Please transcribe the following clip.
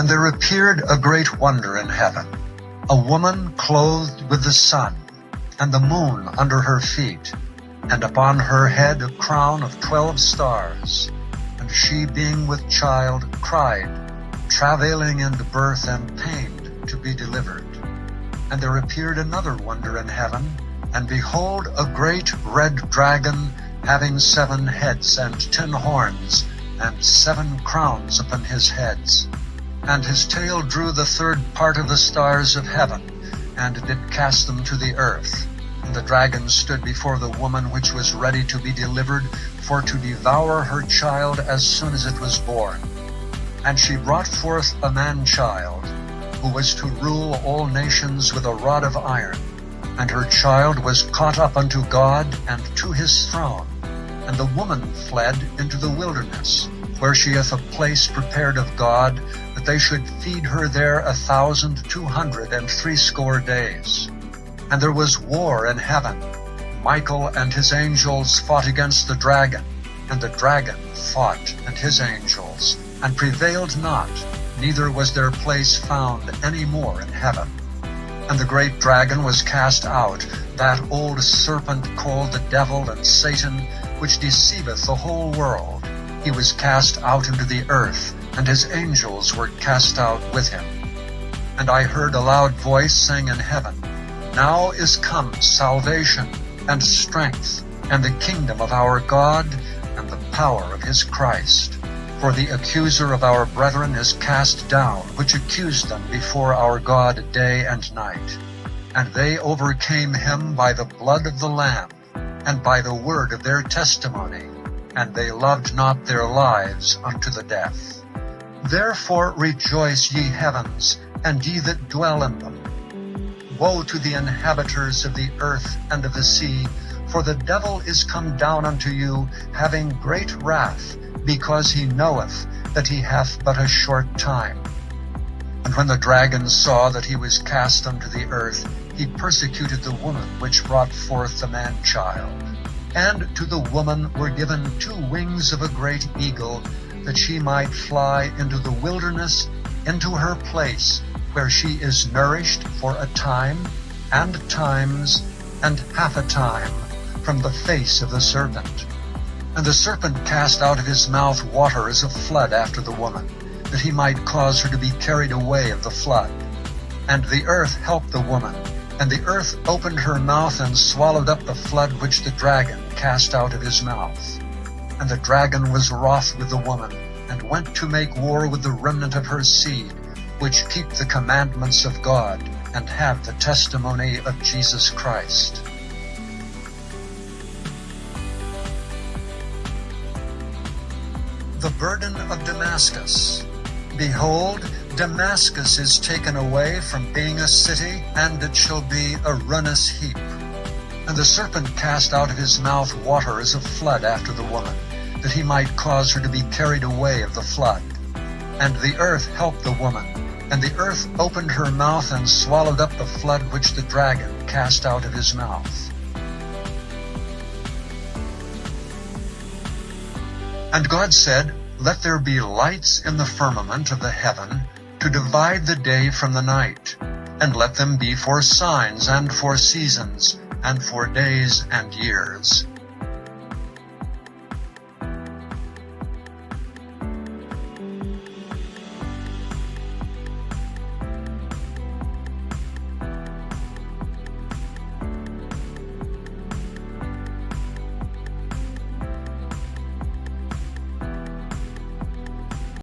And there appeared a great wonder in heaven, a woman clothed with the sun, and the moon under her feet, and upon her head a crown of 12 stars. And she, being with child, cried, travailing in birth and pained to be delivered. And there appeared another wonder in heaven, and behold, a great red dragon, having 7 heads and 10 horns, and 7 crowns upon his heads. And his tail drew the 3rd part of the stars of heaven, and did cast them to the earth. And the dragon stood before the woman which was ready to be delivered, for to devour her child as soon as it was born. And she brought forth a man-child, who was to rule all nations with a rod of iron. And her child was caught up unto God and to his throne. And the woman fled into the wilderness, where she hath a place prepared of God, that they should feed her there 1,260 days. And there was war in heaven. Michael and his angels fought against the dragon, and the dragon fought and his angels, and prevailed not, neither was their place found any more in heaven. And the great dragon was cast out, that old serpent called the devil and Satan, which deceiveth the whole world. He was cast out into the earth, and his angels were cast out with him. And I heard a loud voice saying in heaven, Now is come salvation, and strength, and the kingdom of our God, and the power of his Christ. For the accuser of our brethren is cast down, which accused them before our God day and night. And they overcame him by the blood of the Lamb, and by the word of their testimony, and they loved not their lives unto the death. Therefore rejoice, ye heavens, and ye that dwell in them. Woe to the inhabitants of the earth and of the sea, for the devil is come down unto you, having great wrath, because he knoweth that he hath but a short time. And when the dragon saw that he was cast unto the earth, he persecuted the woman which brought forth the man-child. And to the woman were given 2 wings of a great eagle, that she might fly into the wilderness, into her place, where she is nourished for a time, and times, and half a time, from the face of the serpent. And the serpent cast out of his mouth water as a flood after the woman, that he might cause her to be carried away of the flood. And the earth helped the woman, and the earth opened her mouth and swallowed up the flood which the dragon cast out of his mouth. And the dragon was wroth with the woman, and went to make war with the remnant of her seed, which keep the commandments of God, and have the testimony of Jesus Christ. The burden of Damascus. Behold, Damascus is taken away from being a city, and it shall be a ruinous heap. And the serpent cast out of his mouth water as a flood after the woman, that he might cause her to be carried away of the flood. And the earth helped the woman, and the earth opened her mouth and swallowed up the flood which the dragon cast out of his mouth. And God said, Let there be lights in the firmament of the heaven, to divide the day from the night, and let them be for signs and for seasons, and for days and years,